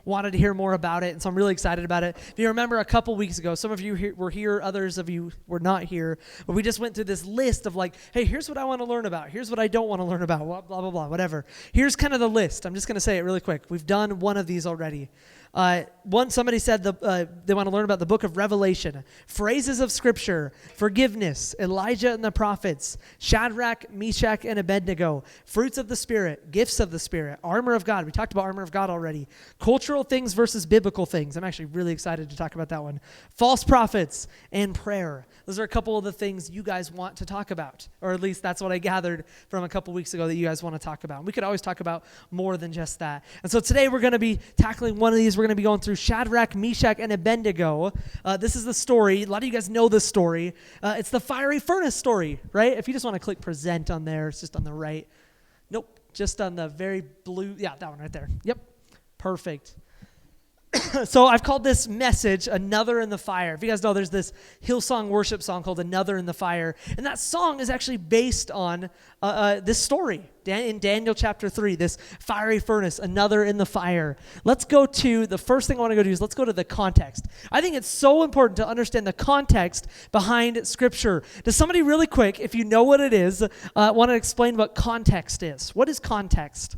wanted to hear more about it, and so I'm really excited about it. If you remember a couple weeks ago, some of you were here, others of you were not here, but we just went through this list of like, hey, here's what I want to learn about. Here's what I don't want to learn about, blah, blah, blah, whatever. Here's kind of the list. I'm just going to say it really quick. We've done one of these already. Somebody said they want to learn about the book of Revelation, phrases of Scripture, forgiveness, Elijah and the prophets, Shadrach, Meshach, and Abednego, fruits of the Spirit, gifts of the Spirit, armor of God. We talked about armor of God already. Cultural things versus biblical things. I'm actually really excited to talk about that one. False prophets and prayer. Those are a couple of the things you guys want to talk about, or at least that's what I gathered from a couple weeks ago that you guys want to talk about. We could always talk about more than just that. And so today we're going to be tackling one of these. We're going to be going through Shadrach, Meshach, and Abednego. This is the story. A lot of you guys know this story. It's the fiery furnace story, right? If you just want to click present on there, it's just on the right. Nope, just on the very blue. Yeah, that one right there. Yep, perfect. So I've called this message Another in the Fire. If you guys know, there's this Hillsong worship song called Another in the Fire. And that song is actually based on this story in Daniel chapter 3, this fiery furnace, Another in the Fire. Let's go to, the first thing I want to go to is let's go to the context. I think it's so important to understand the context behind Scripture. Does somebody really quick, if you know what it is, want to explain what context is? What is context?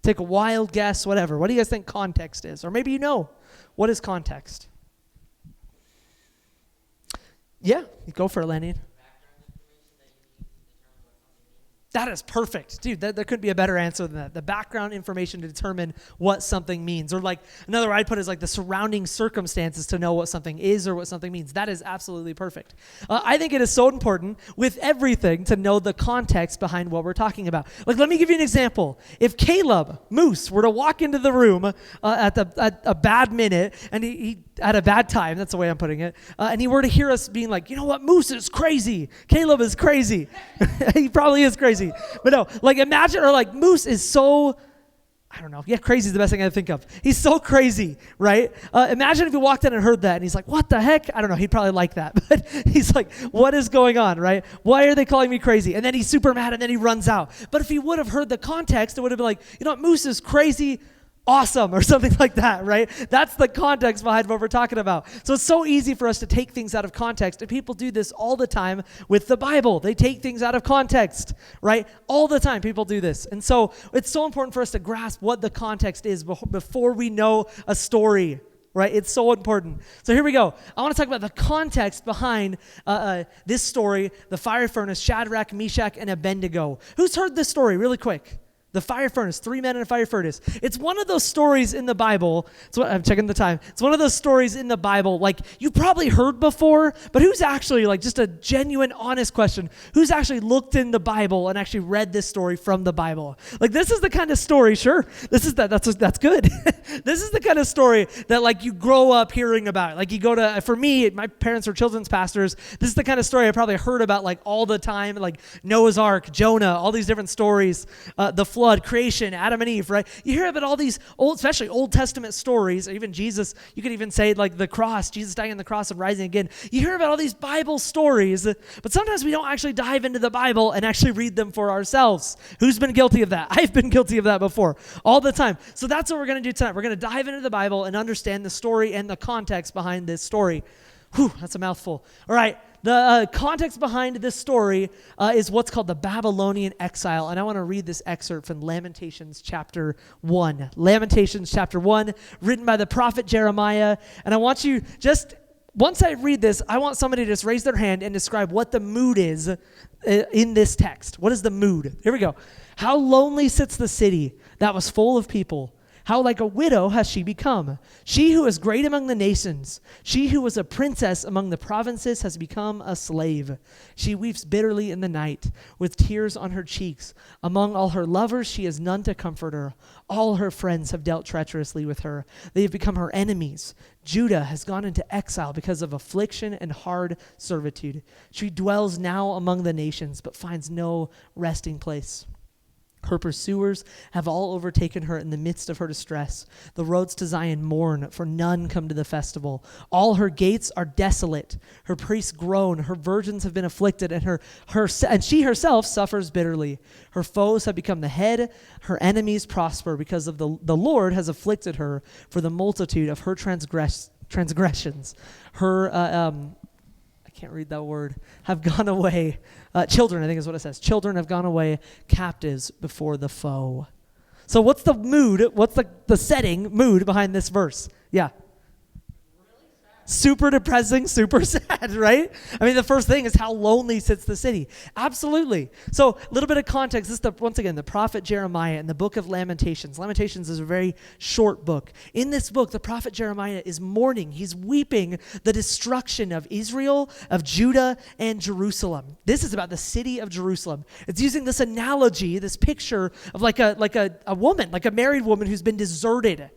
Take a wild guess, whatever. What do you guys think context is? Or maybe you know. What is context? Yeah, go for it, Lenny. That is perfect. Dude, there couldn't be a better answer than that. The background information to determine what something means. Or like, another way I'd put it is like the surrounding circumstances to know what something is or what something means. That is absolutely perfect. I think it is so important with everything to know the context behind what we're talking about. Like, let me give you an example. If Caleb Moose were to walk into the room at a bad minute, and he at a bad time, that's the way I'm putting it, and he were to hear us being like, you know what, Moose is crazy. Caleb is crazy. He probably is crazy. But no, like imagine, or like Moose is so, I don't know. Yeah, crazy is the best thing I think of. He's so crazy, right? Imagine if he walked in and heard that and he's like, what the heck? I don't know. He'd probably like that. But he's like, what is going on, right? Why are they calling me crazy? And then he's super mad and then he runs out. But if he would have heard the context, it would have been like, you know what, Moose is crazy, awesome, or something like that, right? That's the context behind what we're talking about. So it's so easy for us to take things out of context, and people do this all the time with the Bible. They take things out of context, right? All the time people do this. And so it's so important for us to grasp what the context is before we know a story, right? It's so important. So here we go. I want to talk about the context behind this story, the fire furnace, Shadrach, Meshach, and Abednego. Who's heard this story really quick? The fire furnace, 3 men in a fire furnace. It's one of those stories in the Bible. I'm checking the time. It's one of those stories in the Bible, like you probably heard before, but who's actually, like just a genuine, honest question, who's actually looked in the Bible and actually read this story from the Bible? Like this is the kind of story, sure, that's good. This is the kind of story that like you grow up hearing about. Like you go to, for me, my parents are children's pastors. This is the kind of story I probably heard about like all the time, like Noah's Ark, Jonah, all these different stories, the flood, creation, Adam and Eve, right? You hear about all these old, especially Old Testament stories, or even Jesus, you could even say like the cross, Jesus dying on the cross and rising again. You hear about all these Bible stories, but sometimes we don't actually dive into the Bible and actually read them for ourselves. Who's been guilty of that? I've been guilty of that before, all the time. So that's what we're going to do tonight. We're going to dive into the Bible and understand the story and the context behind this story. Whew, that's a mouthful. All right. The context behind this story is what's called the Babylonian exile. And I want to read this excerpt from Lamentations chapter 1. Lamentations chapter 1, written by the prophet Jeremiah. And I want you once I read this, I want somebody to just raise their hand and describe what the mood is in this text. What is the mood? Here we go. How lonely sits the city that was full of people. How like a widow has she become. She who is great among the nations, she who was a princess among the provinces has become a slave. She weeps bitterly in the night with tears on her cheeks. Among all her lovers, she has none to comfort her. All her friends have dealt treacherously with her. They have become her enemies. Judah has gone into exile because of affliction and hard servitude. She dwells now among the nations, but finds no resting place. Her pursuers have all overtaken her in the midst of her distress. The roads to Zion mourn, for none come to the festival. All her gates are desolate. Her priests groan. Her virgins have been afflicted, and she herself suffers bitterly. Her foes have become the head. Her enemies prosper, because of the Lord has afflicted her for the multitude of her transgressions. Her I can't read that word, have gone away. Children, I think is what it says. Children have gone away captives before the foe. So what's the mood? What's the setting, mood behind this verse? Yeah. Super depressing, super sad, right? I mean, the first thing is how lonely sits the city. Absolutely. So a little bit of context. This is, once again, the prophet Jeremiah in the book of Lamentations. Lamentations is a very short book. In this book, the prophet Jeremiah is mourning. He's weeping the destruction of Israel, of Judah, and Jerusalem. This is about the city of Jerusalem. It's using this analogy, this picture of like a woman, like a married woman who's been deserted.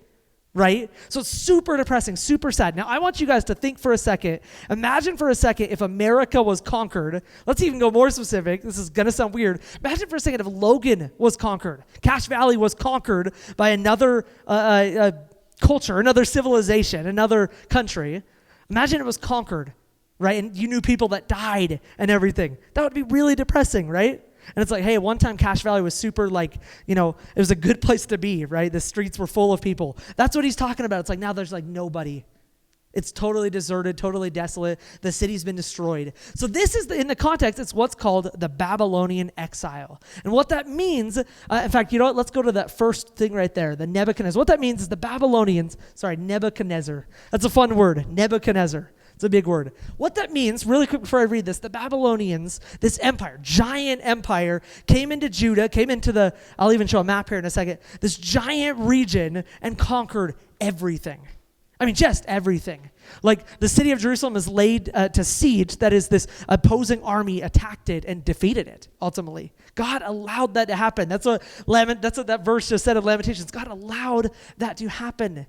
Right? So it's super depressing, super sad. Now, I want you guys to think for a second. Imagine for a second if America was conquered. Let's even go more specific. This is going to sound weird. Imagine for a second if Logan was conquered. Cache Valley was conquered by another culture, another civilization, another country. Imagine it was conquered, right? And you knew people that died and everything. That would be really depressing, right? And it's like, hey, one time Cache Valley was super it was a good place to be, right? The streets were full of people. That's what he's talking about. It's like now there's like nobody. It's totally deserted, totally desolate. The city's been destroyed. So this is, in the context, it's what's called the Babylonian exile. And what that means, in fact, you know what? Let's go to that first thing right there, the Nebuchadnezzar. What that means is Nebuchadnezzar. That's a fun word, Nebuchadnezzar. It's a big word. What that means, really quick before I read this, the Babylonians, this empire, giant empire, came into Judah, I'll even show a map here in a second, this giant region and conquered everything. I mean, just everything. Like the city of Jerusalem is laid to siege. That is, this opposing army attacked it and defeated it, ultimately. God allowed that to happen. That's what that verse just said of Lamentations. God allowed that to happen.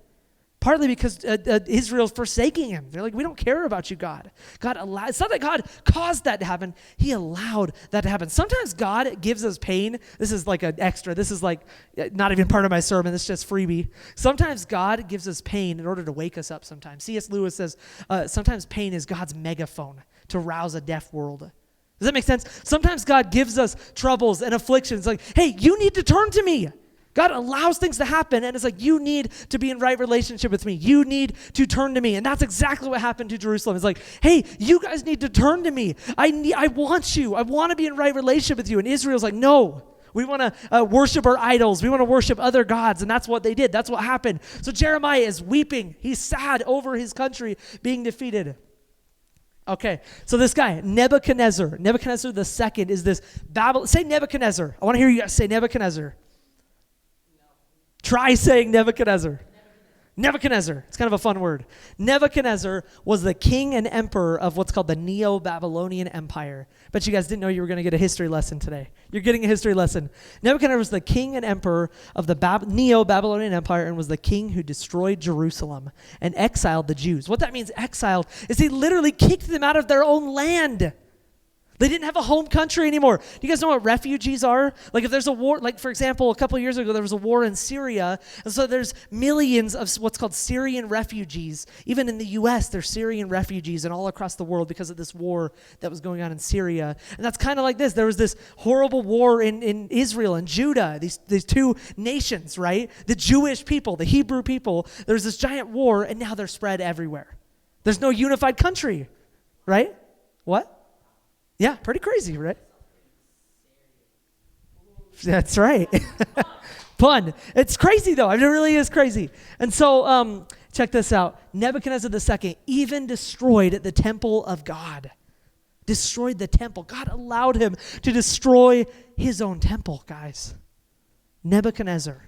Partly because Israel's forsaking him. They're like, we don't care about you, God. It's not that God caused that to happen. He allowed that to happen. Sometimes God gives us pain. This is like an extra. This is like not even part of my sermon. This is just freebie. Sometimes God gives us pain in order to wake us up sometimes. C.S. Lewis says, sometimes pain is God's megaphone to rouse a deaf world. Does that make sense? Sometimes God gives us troubles and afflictions. Like, hey, you need to turn to me. God allows things to happen, and it's like, you need to be in right relationship with me. You need to turn to me. And that's exactly what happened to Jerusalem. It's like, hey, you guys need to turn to me. I want you. I want to be in right relationship with you. And Israel's like, no. We want to worship our idols. We want to worship other gods. And that's what they did. That's what happened. So Jeremiah is weeping. He's sad over his country being defeated. Okay, so this guy, Nebuchadnezzar II is this Babylon. Say Nebuchadnezzar. I want to hear you guys say Nebuchadnezzar. Try saying Nebuchadnezzar. Nebuchadnezzar. It's kind of a fun word. Nebuchadnezzar was the king and emperor of what's called the Neo-Babylonian Empire. Bet you guys didn't know you were going to get a history lesson today. You're getting a history lesson. Nebuchadnezzar was the king and emperor of the Neo-Babylonian Empire and was the king who destroyed Jerusalem and exiled the Jews. What that means, exiled, is he literally kicked them out of their own land. They didn't have a home country anymore. Do you guys know what refugees are? Like if there's a war, like for example, a couple of years ago, there was a war in Syria. And so there's millions of what's called Syrian refugees. Even in the U.S., there's Syrian refugees and all across the world because of this war that was going on in Syria. And that's kind of like this. There was this horrible war in Israel and Judah, these two nations, right? The Jewish people, the Hebrew people. There's this giant war, and now they're spread everywhere. There's no unified country, right? What? Yeah, pretty crazy, right? That's right. Pun. It's crazy, though. It really is crazy. And so, check this out. Nebuchadnezzar II even destroyed the temple of God. Destroyed the temple. God allowed him to destroy his own temple, guys. Nebuchadnezzar.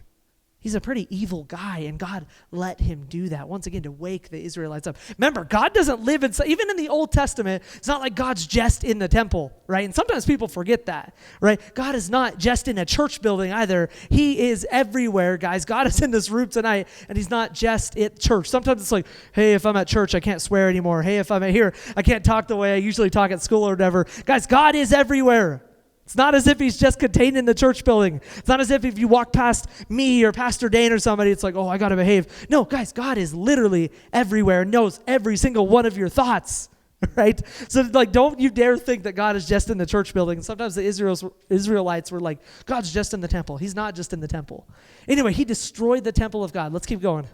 He's a pretty evil guy, and God let him do that, once again, to wake the Israelites up. Remember, God doesn't live inside, even in the Old Testament, it's not like God's just in the temple, right? And sometimes people forget that, right? God is not just in a church building either. He is everywhere, guys. God is in this room tonight, and he's not just at church. Sometimes it's like, hey, if I'm at church, I can't swear anymore. Hey, if I'm at here, I can't talk the way I usually talk at school or whatever. Guys, God is everywhere. It's not as if he's just contained in the church building. It's not as if you walk past me or Pastor Dane or somebody, it's like, oh, I got to behave. No, guys, God is literally everywhere and knows every single one of your thoughts, right? So, like, don't you dare think that God is just in the church building. Sometimes the Israelites were like, God's just in the temple. He's not just in the temple. Anyway, he destroyed the temple of God. Let's keep going.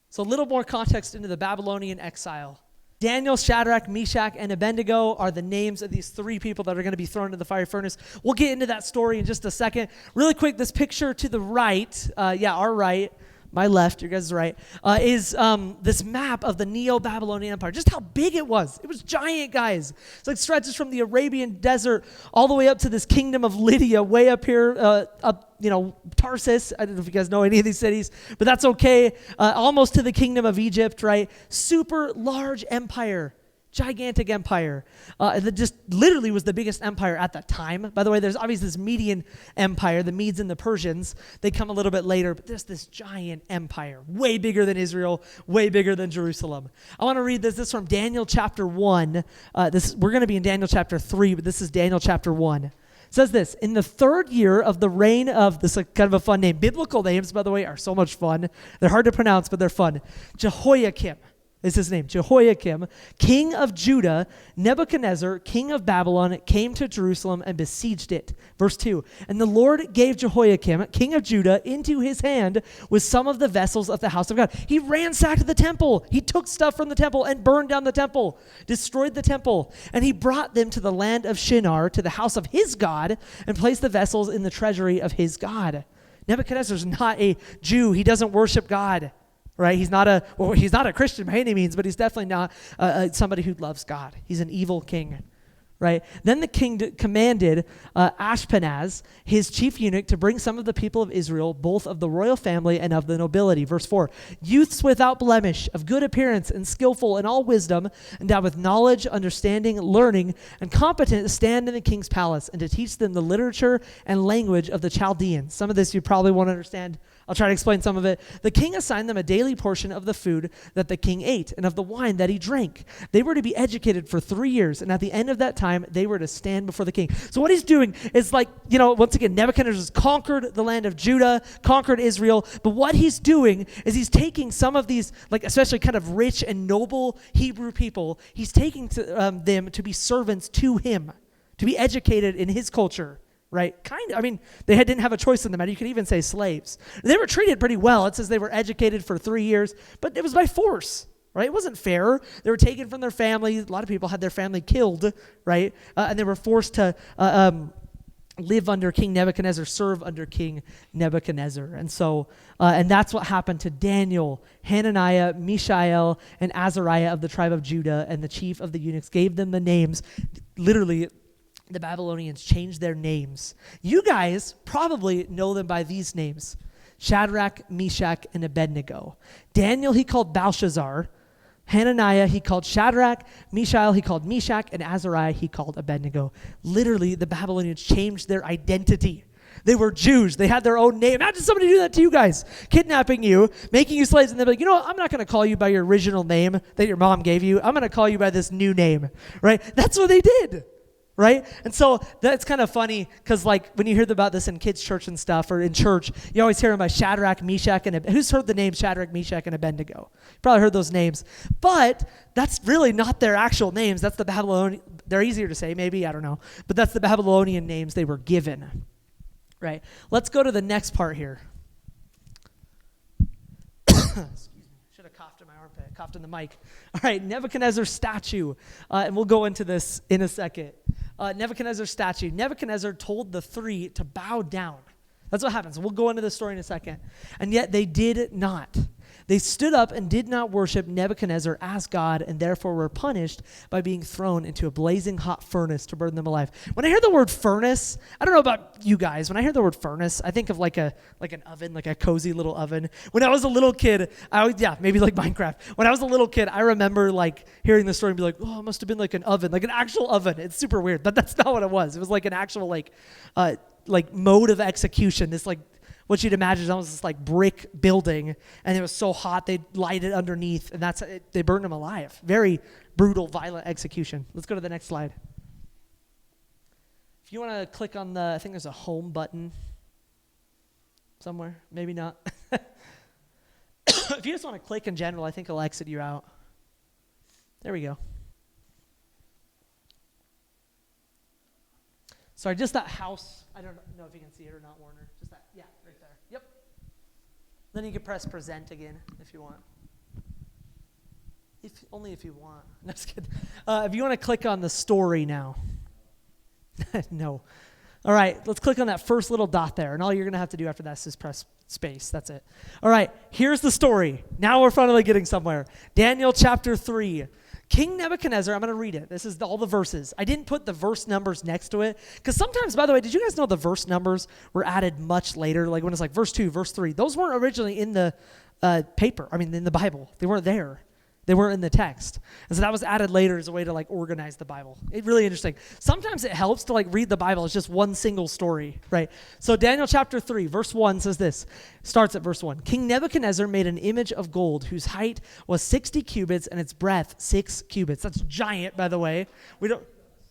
So a little more context into the Babylonian exile. Daniel, Shadrach, Meshach, and Abednego are the names of these three people that are going to be thrown into the fire furnace. We'll get into that story in just a second. Really quick, this picture to the right, our right, my left, your guys' right, is this map of the Neo-Babylonian Empire. Just how big it was. It was giant, guys. It's like stretches from the Arabian desert all the way up to this kingdom of Lydia, way up here, Tarsus. I don't know if you guys know any of these cities, but that's okay. Almost to the kingdom of Egypt, right? Super large empire. Gigantic empire that just literally was the biggest empire at the time. By the way, there's obviously this Median empire, the Medes and the Persians. They come a little bit later, but there's this giant empire, way bigger than Israel, way bigger than Jerusalem. I want to read this. This is from Daniel chapter 1. We're going to be in Daniel chapter 3, but this is Daniel chapter 1. It says this: in the 3rd year of the reign of, this is kind of a fun name. Biblical names, by the way, are so much fun. They're hard to pronounce, but they're fun. Jehoiakim is his name. Jehoiakim, king of Judah, Nebuchadnezzar, king of Babylon, came to Jerusalem and besieged it. Verse 2, and the Lord gave Jehoiakim, king of Judah, into his hand with some of the vessels of the house of God. He ransacked the temple. He took stuff from the temple and burned down the temple, destroyed the temple, and he brought them to the land of Shinar, to the house of his God, and placed the vessels in the treasury of his God. Nebuchadnezzar's not a Jew. He doesn't worship God. Right? He's not a Christian by any means, but he's definitely not somebody who loves God. He's an evil king. Right? Then the king commanded Ashpenaz, his chief eunuch, to bring some of the people of Israel, both of the royal family and of the nobility. Verse 4, youths without blemish, of good appearance and skillful in all wisdom, endowed with knowledge, understanding, learning, and competent to stand in the king's palace and to teach them the literature and language of the Chaldeans. Some of this you probably won't understand. I'll try to explain some of it. The king assigned them a daily portion of the food that the king ate and of the wine that he drank. They were to be educated for 3 years, and at the end of that time, they were to stand before the king. So what he's doing is like, once again, Nebuchadnezzar has conquered the land of Judah, conquered Israel, but what he's doing is he's taking some of these, like especially kind of rich and noble Hebrew people, he's taking them to be servants to him, to be educated in his culture. Right? They didn't have a choice in the matter. You could even say slaves. They were treated pretty well. It says they were educated for 3 years, but it was by force, right? It wasn't fair. They were taken from their family. A lot of people had their family killed, right? And they were forced to live under King Nebuchadnezzar, serve under King Nebuchadnezzar. And so, and that's what happened to Daniel, Hananiah, Mishael, and Azariah of the tribe of Judah, and the chief of the eunuchs gave them the names, literally. The Babylonians changed their names. You guys probably know them by these names: Shadrach, Meshach, and Abednego. Daniel he called Belshazzar. Hananiah he called Shadrach. Mishael he called Meshach. And Azariah he called Abednego. Literally, the Babylonians changed their identity. They were Jews. They had their own name. Imagine somebody do that to you guys, kidnapping you, making you slaves, and they're like, you know what? I'm not going to call you by your original name that your mom gave you. I'm going to call you by this new name, right? That's what they did. Right? And so that's kind of funny because like when you hear about this in kids' church and stuff or in church, you always hear them by Shadrach, Meshach, and who's heard the name Shadrach, Meshach, and Abednego? You probably heard those names. But that's really not their actual names. That's the Babylonian. They're easier to say, maybe, I don't know. But that's the Babylonian names they were given. Right? Let's go to the next part here. Should have coughed in my armpit, coughed in the mic. All right, Nebuchadnezzar's statue. And we'll go into this in a second. Nebuchadnezzar's statue. Nebuchadnezzar told the three to bow down. That's what happens. We'll go into the story in a second. And yet they did not. They stood up and did not worship Nebuchadnezzar as God, and therefore were punished by being thrown into a blazing hot furnace to burn them alive. When I hear the word furnace, I don't know about you guys. When I hear the word furnace, I think of like an oven, like a cozy little oven. When I was a little kid, maybe like Minecraft. When I was a little kid, I remember like hearing the story and be like, oh, it must have been like an oven, like an actual oven. It's super weird, but that's not what it was. It was like an actual like mode of execution. This like what you'd imagine is almost this like brick building, and it was so hot they light it underneath, and they burned him alive. Very brutal, violent execution. Let's go to the next slide. If you want to click on I think there's a home button somewhere, maybe not. If you just want to click in general, I think it'll exit you out. There we go. Sorry, just that house. I don't know if you can see it or not, Warner. Just that, yeah, right there. Yep. Then you can press present again if you want. Only if you want. No, just kidding. If you want to click on the story now. No. All right, let's click on that first little dot there, and all you're going to have to do after that is just press space. That's it. All right, here's the story. Now we're finally getting somewhere. Daniel chapter 3. King Nebuchadnezzar, I'm going to read it. This is all the verses. I didn't put the verse numbers next to it, because sometimes, by the way, did you guys know the verse numbers were added much later? Like when it's like verse 2, verse 3. Those weren't originally in the in the Bible. They weren't there. They weren't in the text. And so that was added later as a way to like organize the Bible. It's really interesting. Sometimes it helps to like read the Bible. It's just one single story, right? So Daniel chapter 3, verse 1 says this. Starts at verse 1. King Nebuchadnezzar made an image of gold whose height was 60 cubits and its breadth 6 cubits. That's giant, by the way.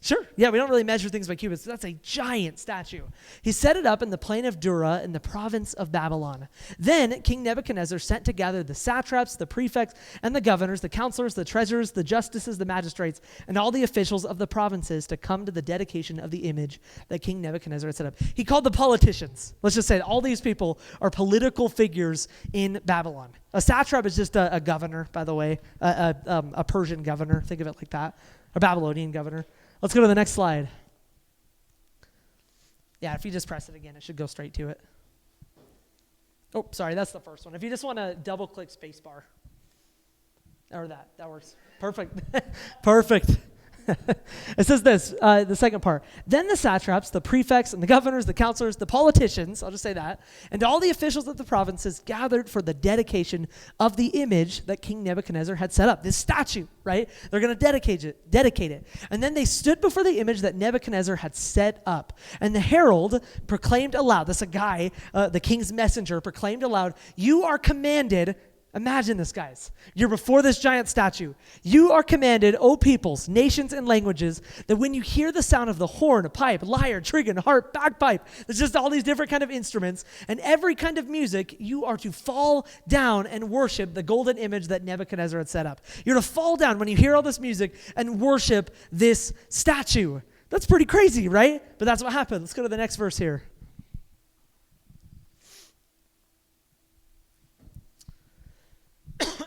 Sure. Yeah, we don't really measure things by cubits. That's a giant statue. He set it up in the plain of Dura in the province of Babylon. Then King Nebuchadnezzar sent together the satraps, the prefects, and the governors, the counselors, the treasurers, the justices, the magistrates, and all the officials of the provinces to come to the dedication of the image that King Nebuchadnezzar had set up. He called the politicians. Let's just say all these people are political figures in Babylon. A satrap is just a governor, by the way, a Persian governor. Think of it like that. A Babylonian governor. Let's go to the next slide. Yeah, if you just press it again, it should go straight to it. Oh, sorry, that's the first one. If you just want to double-click spacebar. Or that works. Perfect. Perfect. It says this, the second part. Then the satraps, the prefects, and the governors, the counselors, the politicians, I'll just say that, and all the officials of the provinces gathered for the dedication of the image that King Nebuchadnezzar had set up. This statue, right? They're going to dedicate it. And then they stood before the image that Nebuchadnezzar had set up. And the herald proclaimed aloud, this is a guy, the king's messenger, proclaimed aloud, "You are commanded." Imagine this, guys. You're before this giant statue. You are commanded, O peoples, nations, and languages, that when you hear the sound of the horn, pipe, lyre, trigon, harp, bagpipe, there's just all these different kind of instruments, and every kind of music, you are to fall down and worship the golden image that Nebuchadnezzar had set up. You're to fall down when you hear all this music and worship this statue. That's pretty crazy, right? But that's what happened. Let's go to the next verse here.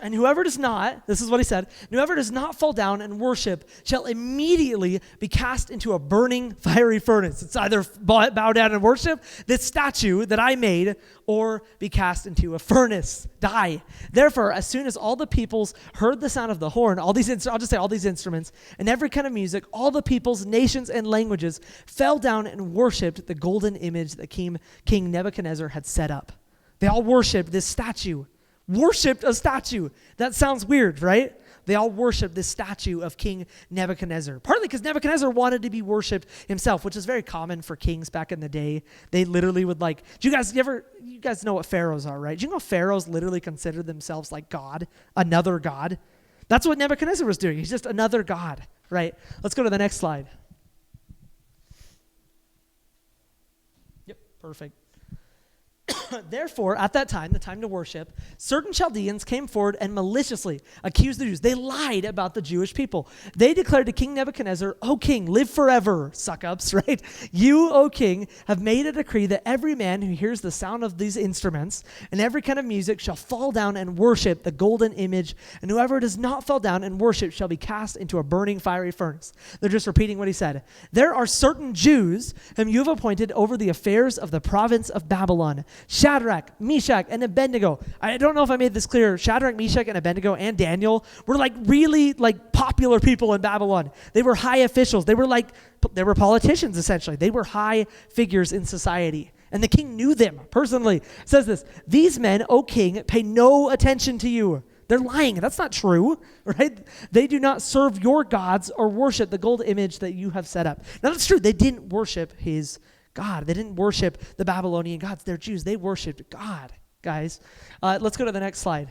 And whoever does not, this is what he said, whoever does not fall down and worship shall immediately be cast into a burning fiery furnace. It's either bow down and worship this statue that I made, or be cast into a furnace, die. Therefore, as soon as all the peoples heard the sound of the horn, all these instruments, and every kind of music, all the peoples, nations, and languages fell down and worshiped the golden image that King Nebuchadnezzar had set up. They all worshiped this statue. Worshipped a statue. That sounds weird, right? They all worshiped this statue of King Nebuchadnezzar. Partly because Nebuchadnezzar wanted to be worshipped himself, which is very common for kings back in the day. They literally would you guys know what pharaohs are, right? Do you know pharaohs literally considered themselves like God, another God? That's what Nebuchadnezzar was doing. He's just another God, right? Let's go to the next slide. Yep, perfect. Therefore, at that time, the time to worship, certain Chaldeans came forward and maliciously accused the Jews. They lied about the Jewish people. They declared to King Nebuchadnezzar, "O king, live forever," suck-ups, right? "You, O king, have made a decree that every man who hears the sound of these instruments and every kind of music shall fall down and worship the golden image, and whoever does not fall down and worship shall be cast into a burning fiery furnace." They're just repeating what he said. "There are certain Jews whom you have appointed over the affairs of the province of Babylon, Shadrach, Meshach, and Abednego." I don't know if I made this clear. Shadrach, Meshach, and Abednego, and Daniel were really popular people in Babylon. They were high officials. They were politicians, essentially. They were high figures in society. And the king knew them personally. It says this, "These men, O king, pay no attention to you." They're lying. That's not true, right? "They do not serve your gods or worship the gold image that you have set up." Now, that's true. They didn't worship his God. They didn't worship the Babylonian gods. They're Jews. They worshiped God, guys. Let's go to the next slide.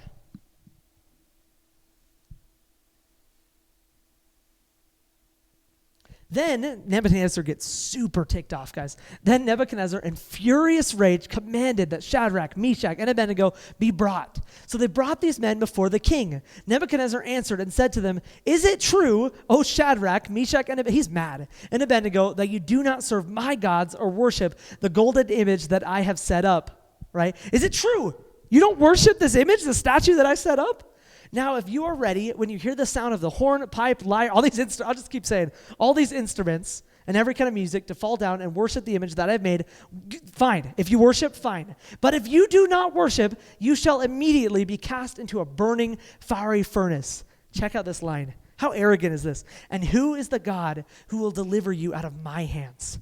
Then Nebuchadnezzar gets super ticked off, guys. Then Nebuchadnezzar, in furious rage, commanded that Shadrach, Meshach, and Abednego be brought. So they brought these men before the king. Nebuchadnezzar answered and said to them, "Is it true, O Shadrach, Meshach, and Abednego," he's mad, "and Abednego, that you do not serve my gods or worship the golden image that I have set up?" Right? Is it true? You don't worship this image, the statue that I set up? Now, if you are ready, when you hear the sound of the horn, pipe, lyre, all these I'll just keep saying, all these instruments and every kind of music to fall down and worship the image that I've made, fine. If you worship, fine. But if you do not worship, you shall immediately be cast into a burning, fiery furnace. Check out this line. How arrogant is this? And who is the God who will deliver you out of my hands?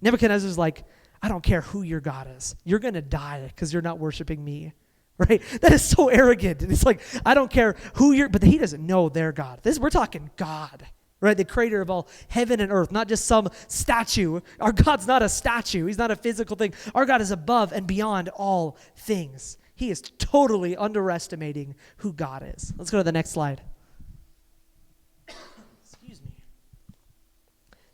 Nebuchadnezzar's like, I don't care who your God is. You're going to die because you're not worshiping me. Right? That is so arrogant. And it's like, I don't care who you're, but he doesn't know their God. We're talking God, right? The creator of all heaven and earth, not just some statue. Our God's not a statue. He's not a physical thing. Our God is above and beyond all things. He is totally underestimating who God is. Let's go to the next slide.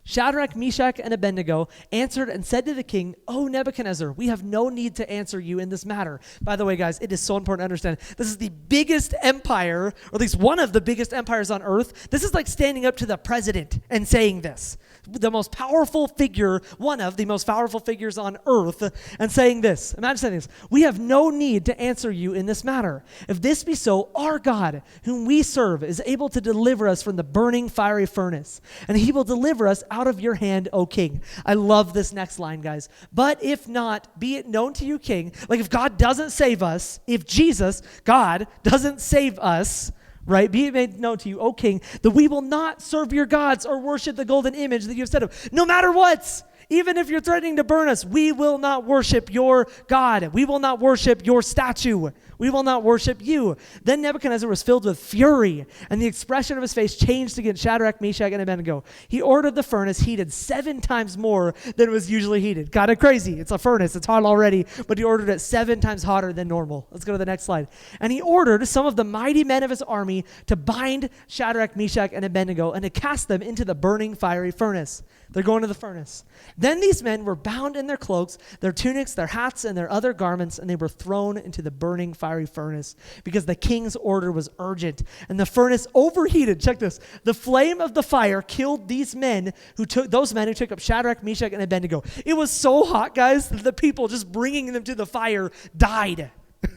Shadrach, Meshach, and Abednego answered and said to the king, "O Nebuchadnezzar, we have no need to answer you in this matter." By the way, guys, it is so important to understand. This is the biggest empire, or at least one of the biggest empires on earth. This is like standing up to the president and saying this. The most powerful figure, one of the most powerful figures on earth, and saying this. Imagine saying this. "We have no need to answer you in this matter. If this be so, our God, whom we serve, is able to deliver us from the burning fiery furnace, and he will deliver us out of your hand, O king." I love this next line, guys. "But if not, be it known to you, king," like if God doesn't save us, if Jesus, God, doesn't save us, right? "Be it made known to you, O king, that we will not serve your gods or worship the golden image that you have set up." No matter what, even if you're threatening to burn us, we will not worship your God. We will not worship your statue. We will not worship you. Then Nebuchadnezzar was filled with fury, and the expression of his face changed against Shadrach, Meshach, and Abednego. He ordered the furnace heated 7 times more than was usually heated. Kind of crazy. It's a furnace. It's hot already, but he ordered it 7 times hotter than normal. Let's go to the next slide. "And he ordered some of the mighty men of his army to bind Shadrach, Meshach, and Abednego and to cast them into the burning fiery furnace." They're going to the furnace. "Then these men were bound in their cloaks, their tunics, their hats, and their other garments, and they were thrown into the burning fiery furnace because the king's order was urgent. And the furnace overheated." Check this. "The flame of the fire killed those men who took up Shadrach, Meshach, and Abednego." It was so hot, guys, that the people just bringing them to the fire died.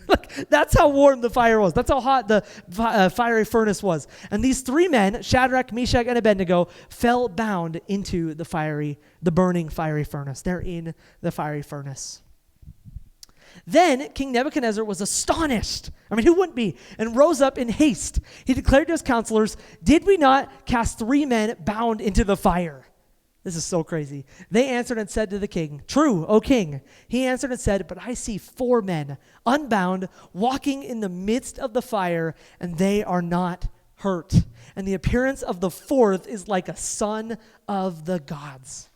Like, that's how warm the fire was. That's how hot the fiery furnace was. "And these 3 men, Shadrach, Meshach, and Abednego, fell bound into the burning fiery furnace." They're in the fiery furnace. Then King Nebuchadnezzar was astonished. I mean, who wouldn't be? "And rose up in haste. He declared to his counselors, 'Did we not cast 3 men bound into the fire?'" This is so crazy. "They answered and said to the king, 'True, O king.' He answered and said, 'But I see 4 men, unbound, walking in the midst of the fire, and they are not hurt. And the appearance of the 4th is like a son of the gods.'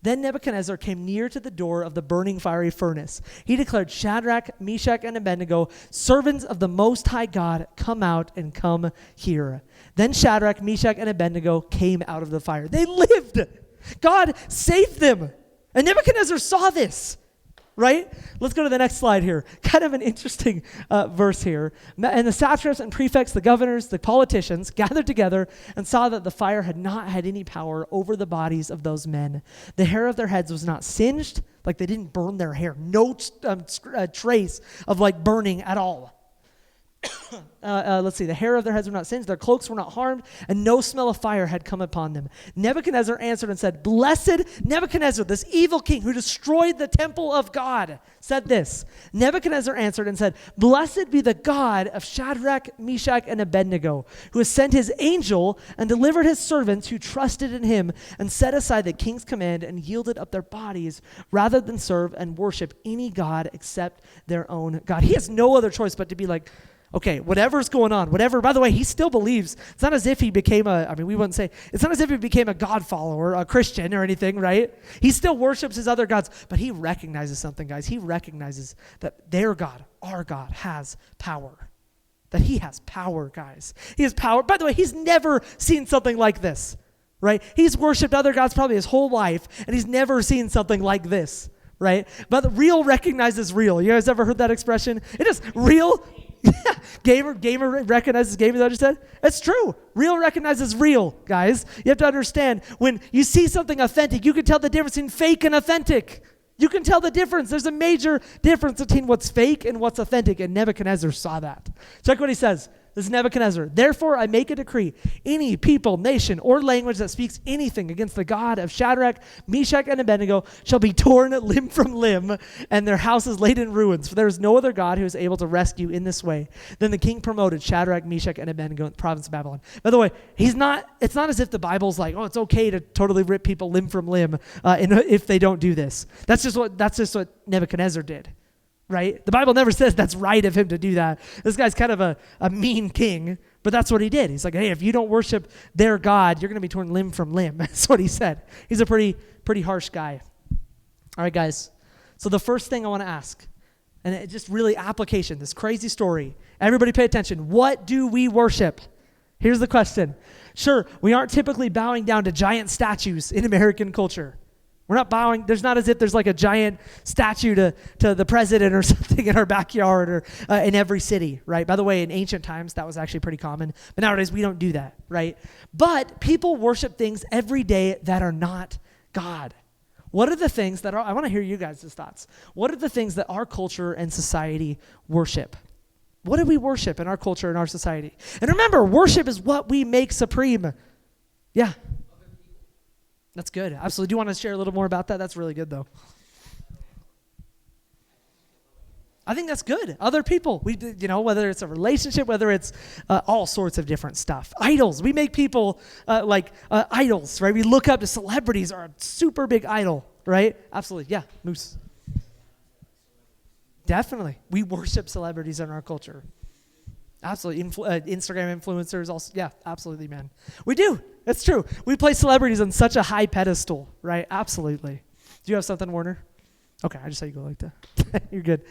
Then Nebuchadnezzar came near to the door of the burning fiery furnace. He declared, 'Shadrach, Meshach, and Abednego, servants of the Most High God, come out and come here.' Then Shadrach, Meshach, and Abednego came out of the fire." They lived. God saved them. And Nebuchadnezzar saw this. Right? Let's go to the next slide here. Kind of an interesting verse here. "And the satraps and prefects, the governors, the politicians gathered together and saw that the fire had not had any power over the bodies of those men. The hair of their heads was not singed, like they didn't burn their hair. No trace of like burning at all. Let's see, the hair of their heads were not singed, their cloaks were not harmed, and no smell of fire had come upon them. Nebuchadnezzar answered and said, Blessed Nebuchadnezzar, this evil king who destroyed the temple of God, said this. Nebuchadnezzar answered and said, Blessed be the God of Shadrach, Meshach, and Abednego, who has sent his angel and delivered his servants who trusted in him and set aside the king's command and yielded up their bodies rather than serve and worship any god except their own God. He has no other choice but to be like, Okay, whatever's going on, whatever, by the way, he still believes. It's not as if he became we wouldn't say, it's not as if he became a God follower, a Christian or anything, right? He still worships his other gods, but he recognizes something, guys. He recognizes that their God, our God, has power. That he has power, guys. He has power. By the way, he's never seen something like this, right? He's worshiped other gods probably his whole life, and he's never seen something like this, right? But the real recognizes real. You guys ever heard that expression? It is real. Yeah, gamer recognizes game, is that what you said? It's true. Real recognizes real, guys. You have to understand, when you see something authentic, you can tell the difference between fake and authentic. You can tell the difference. There's a major difference between what's fake and what's authentic, and Nebuchadnezzar saw that. Check what he says. This is Nebuchadnezzar. Therefore, I make a decree. Any people, nation, or language that speaks anything against the God of Shadrach, Meshach, and Abednego shall be torn limb from limb, and their houses laid in ruins. For there is no other God who is able to rescue in this way. Then the king promoted Shadrach, Meshach, and Abednego in the province of Babylon. By the way, it's not as if the Bible's like, oh, it's okay to totally rip people limb from limb if they don't do this. That's just what Nebuchadnezzar did. Right? The Bible never says that's right of him to do that. This guy's kind of a mean king, but that's what he did. He's like, hey, if you don't worship their God, you're going to be torn limb from limb. That's what he said. He's a pretty harsh guy. All right, guys. So the first thing I want to ask, and it just really application, this crazy story. Everybody pay attention. What do we worship? Here's the question. Sure, we aren't typically bowing down to giant statues in American culture. We're not bowing. There's not as if there's like a giant statue to the president or something in our backyard or in every city, right? By the way, in ancient times, that was actually pretty common. But nowadays, we don't do that, right? But people worship things every day that are not God. What are the things that are, I want to hear you guys' thoughts. What are the things that our culture and society worship? What do we worship in our culture and our society? And remember, worship is what we make supreme. Yeah. That's good. Absolutely. Do you want to share a little more about that? That's really good, though. I think that's good. Other people, whether it's a relationship, whether it's all sorts of different stuff. Idols. We make people idols, right? We look up to celebrities are a super big idol, right? Absolutely. Yeah, Moose. Definitely. We worship celebrities in our culture. Absolutely. Instagram influencers also. Yeah, absolutely, man. We do. It's true. We place celebrities on such a high pedestal, right? Absolutely. Do you have something, Warner? Okay, I just saw you go like that. You're good.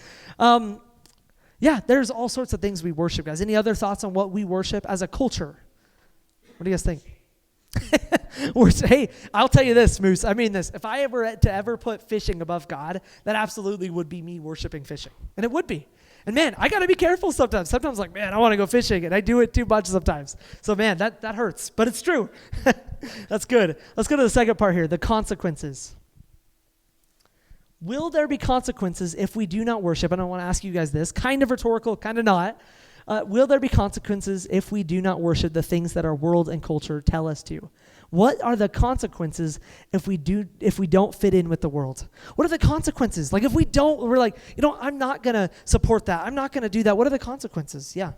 Yeah, there's all sorts of things we worship, guys. Any other thoughts on what we worship as a culture? What do you guys think? Hey, I'll tell you this, Moose. I mean this. If I ever put fishing above God, that absolutely would be me worshiping fishing. And it would be. And man, I got to be careful sometimes. Sometimes like, man, I want to go fishing, and I do it too much sometimes. So man, that hurts, but it's true. That's good. Let's go to the second part here, the consequences. Will there be consequences if we do not worship? And I want to ask you guys this, kind of rhetorical, kind of not. Will there be consequences if we do not worship the things that our world and culture tell us to? What are the consequences if we don't fit in with the world? What are the consequences? Like if we don't, we're like, I'm not going to support that. I'm not going to do that. What are the consequences? Yeah.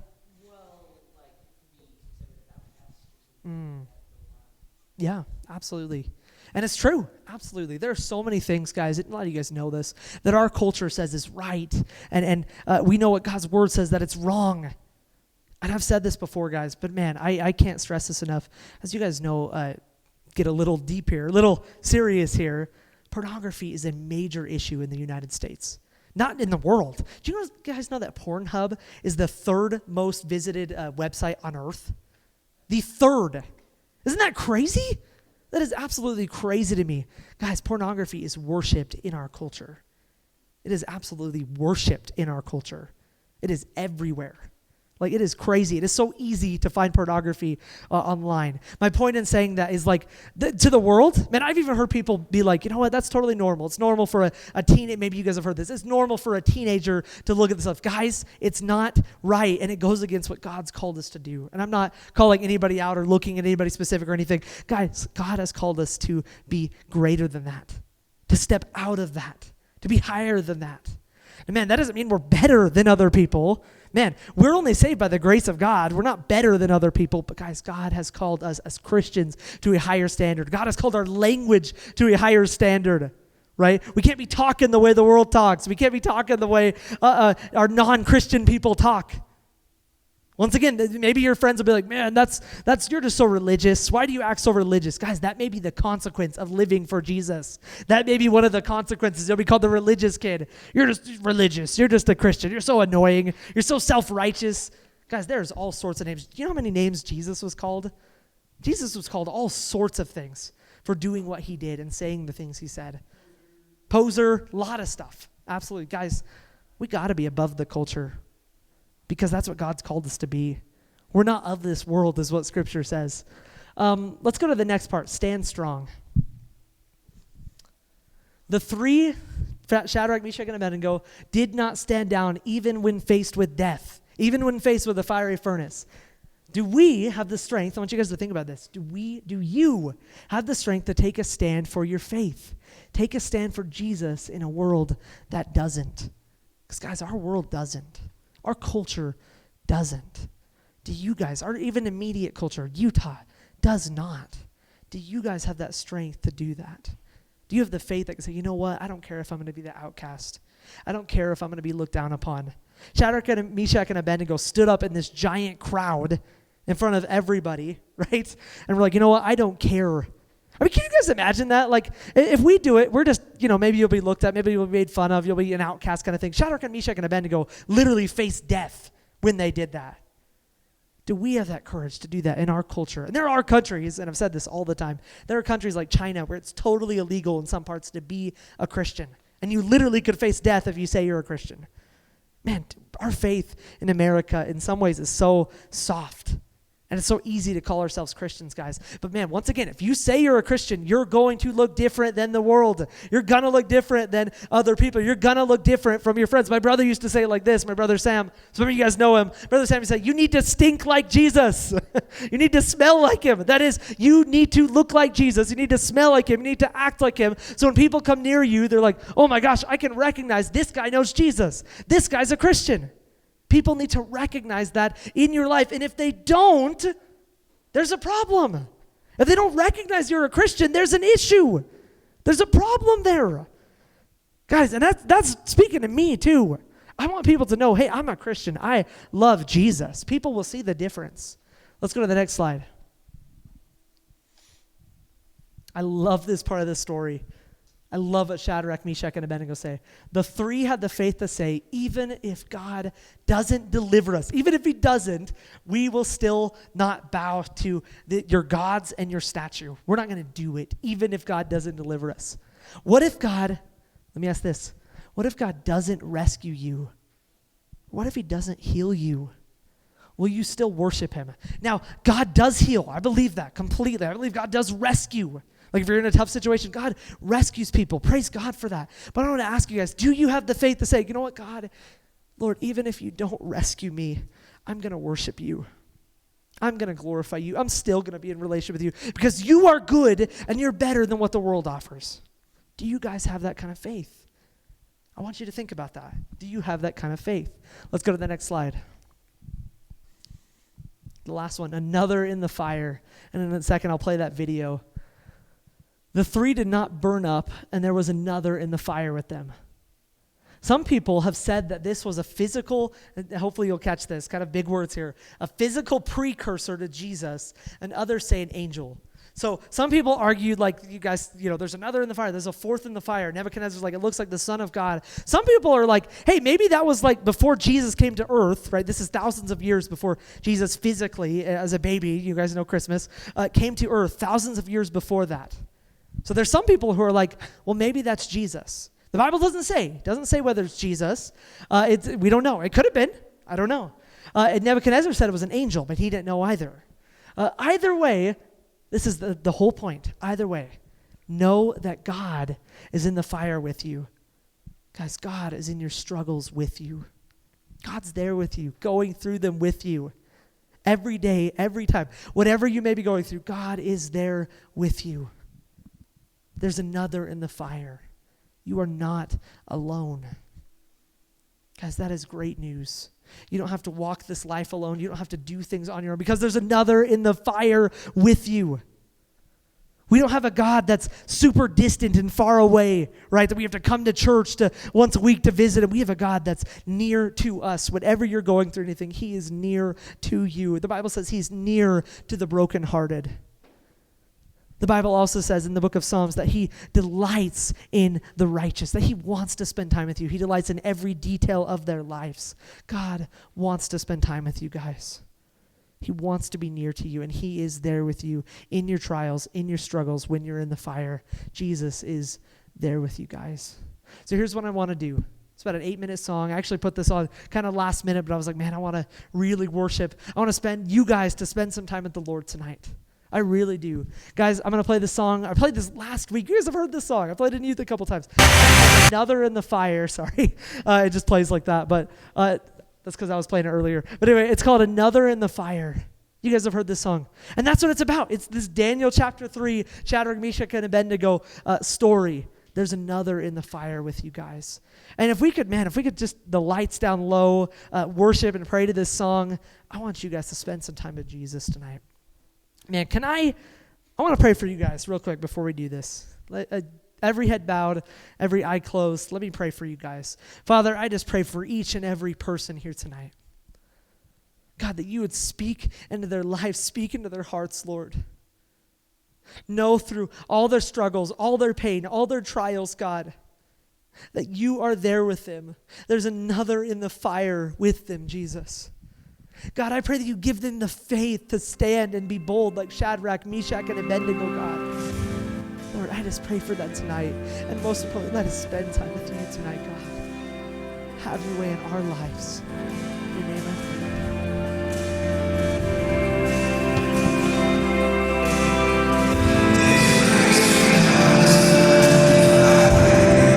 Yeah, absolutely. And it's true. Absolutely. There are so many things, guys, a lot of you guys know this, that our culture says is right. And we know what God's word says that it's wrong. And I've said this before, guys, but man, I can't stress this enough. As you guys know, get a little deep here, a little serious here. Pornography is a major issue in the United States, not in the world. Do you guys know that Pornhub is the third most visited website on earth? The third. Isn't that crazy? That is absolutely crazy to me. Guys, pornography is worshipped in our culture. It is absolutely worshipped in our culture. It is everywhere. Like, it is crazy. It is so easy to find pornography online. My point in saying that is like, to the world, man, I've even heard people be like, you know what, that's totally normal. It's normal for a teenager, maybe you guys have heard this. It's normal for a teenager to look at this stuff. Guys, it's not right, and it goes against what God's called us to do. And I'm not calling anybody out or looking at anybody specific or anything. Guys, God has called us to be greater than that, to step out of that, to be higher than that. And man, that doesn't mean we're better than other people. Man, we're only saved by the grace of God. We're not better than other people. But guys, God has called us as Christians to a higher standard. God has called our language to a higher standard, right? We can't be talking the way the world talks. We can't be talking the way our non-Christian people talk. Once again, maybe your friends will be like, man, that's you're just so religious. Why do you act so religious? Guys, that may be the consequence of living for Jesus. That may be one of the consequences. You'll be called the religious kid. You're just religious. You're just a Christian. You're so annoying. You're so self-righteous. Guys, there's all sorts of names. Do you know how many names Jesus was called? Jesus was called all sorts of things for doing what he did and saying the things he said. Poser, a lot of stuff. Absolutely. Guys, we got to be above the culture, because that's what God's called us to be. We're not of this world, is what Scripture says. Let's go to the next part. Stand strong. The three, Shadrach, Meshach, and Abednego, did not stand down even when faced with death, even when faced with a fiery furnace. Do we have the strength? I want you guys to think about this. Do you have the strength to take a stand for your faith? Take a stand for Jesus in a world that doesn't. Because, guys, our world doesn't. Our culture doesn't. Do you guys, our even immediate culture, Utah, does not. Do you guys have that strength to do that? Do you have the faith that can say, you know what, I don't care if I'm going to be the outcast. I don't care if I'm going to be looked down upon. Shadrach and Meshach and Abednego stood up in this giant crowd in front of everybody, right? And we're like, you know what, I don't care. I mean, can you guys imagine that? Like, if we do it, we're just, maybe you'll be looked at, maybe you'll be made fun of, you'll be an outcast kind of thing. Shadrach and Meshach and Abednego literally faced death when they did that. Do we have that courage to do that in our culture? And there are countries, and I've said this all the time, there are countries like China where it's totally illegal in some parts to be a Christian. And you literally could face death if you say you're a Christian. Man, our faith in America in some ways is so soft. And it's so easy to call ourselves Christians, guys. But man, once again, if you say you're a Christian, you're going to look different than the world. You're going to look different than other people. You're going to look different from your friends. My brother used to say it like this, my brother Sam. Some of you guys know him. Brother Sam used to say, you need to stink like Jesus. You need to smell like him. That is, you need to look like Jesus. You need to smell like him. You need to act like him. So when people come near you, they're like, oh my gosh, I can recognize this guy knows Jesus. This guy's a Christian. People need to recognize that in your life. And if they don't, there's a problem. If they don't recognize you're a Christian, there's an issue. There's a problem there. Guys, and that's speaking to me too. I want people to know, hey, I'm a Christian. I love Jesus. People will see the difference. Let's go to the next slide. I love this part of the story. I love what Shadrach, Meshach, and Abednego say. The three had the faith to say, even if God doesn't deliver us, even if he doesn't, we will still not bow to your gods and your statue. We're not going to do it, even if God doesn't deliver us. What if God, let me ask this, what if God doesn't rescue you? What if he doesn't heal you? Will you still worship him? Now, God does heal. I believe that completely. I believe God does rescue. Like if you're in a tough situation, God rescues people. Praise God for that. But I want to ask you guys, do you have the faith to say, you know what, God, Lord, even if you don't rescue me, I'm going to worship you. I'm going to glorify you. I'm still going to be in relationship with you because you are good and you're better than what the world offers. Do you guys have that kind of faith? I want you to think about that. Do you have that kind of faith? Let's go to the next slide. The last one, another in the fire. And in a second, I'll play that video. The three did not burn up, and there was another in the fire with them. Some people have said that this was a physical, and hopefully you'll catch this, kind of big words here, a physical precursor to Jesus, and others say an angel. So some people argued, like, you guys, there's another in the fire, there's a fourth in the fire. Nebuchadnezzar's like, it looks like the Son of God. Some people are like, hey, maybe that was like before Jesus came to earth, right? This is thousands of years before Jesus physically, as a baby, you guys know Christmas, came to earth, thousands of years before that. So there's some people who are like, well, maybe that's Jesus. The Bible doesn't say whether it's Jesus. We don't know. It could have been. I don't know. And Nebuchadnezzar said it was an angel, but he didn't know either. Either way, this is the whole point. Either way, know that God is in the fire with you. Guys, God is in your struggles with you. God's there with you, going through them with you. Every day, every time. Whatever you may be going through, God is there with you. There's another in the fire. You are not alone. Guys, that is great news. You don't have to walk this life alone. You don't have to do things on your own because there's another in the fire with you. We don't have a God that's super distant and far away, right? That we have to come to church to once a week to visit him. We have a God that's near to us. Whatever you're going through, anything, he is near to you. The Bible says he's near to the brokenhearted. The Bible also says in the book of Psalms that he delights in the righteous, that he wants to spend time with you. He delights in every detail of their lives. God wants to spend time with you guys. He wants to be near to you, and he is there with you in your trials, in your struggles, when you're in the fire. Jesus is there with you guys. So here's what I want to do. It's about an 8-minute song. I actually put this on kind of last minute, but I was like, man, I want to really worship. I want you guys to spend some time with the Lord tonight. I really do. Guys, I'm going to play this song. I played this last week. You guys have heard this song. I played it in youth a couple times. Another in the Fire. Sorry. It just plays like that, but that's because I was playing it earlier. But anyway, it's called Another in the Fire. You guys have heard this song. And that's what it's about. It's this Daniel chapter 3, Shadrach, Meshach, and Abednego story. There's another in the fire with you guys. And if we could just, the lights down low, worship and pray to this song, I want you guys to spend some time with Jesus tonight. Man, I want to pray for you guys real quick before we do this. Every head bowed, every eye closed. Let me pray for you guys. Father, I just pray for each and every person here tonight. God, that you would speak into their lives, speak into their hearts, Lord. Know through all their struggles, all their pain, all their trials, God, that you are there with them. There's another in the fire with them, Jesus. God, I pray that you give them the faith to stand and be bold like Shadrach, Meshach, and Abednego, God. Lord, I just pray for that tonight. And most importantly, let us spend time with you tonight, God. Have your way in our lives.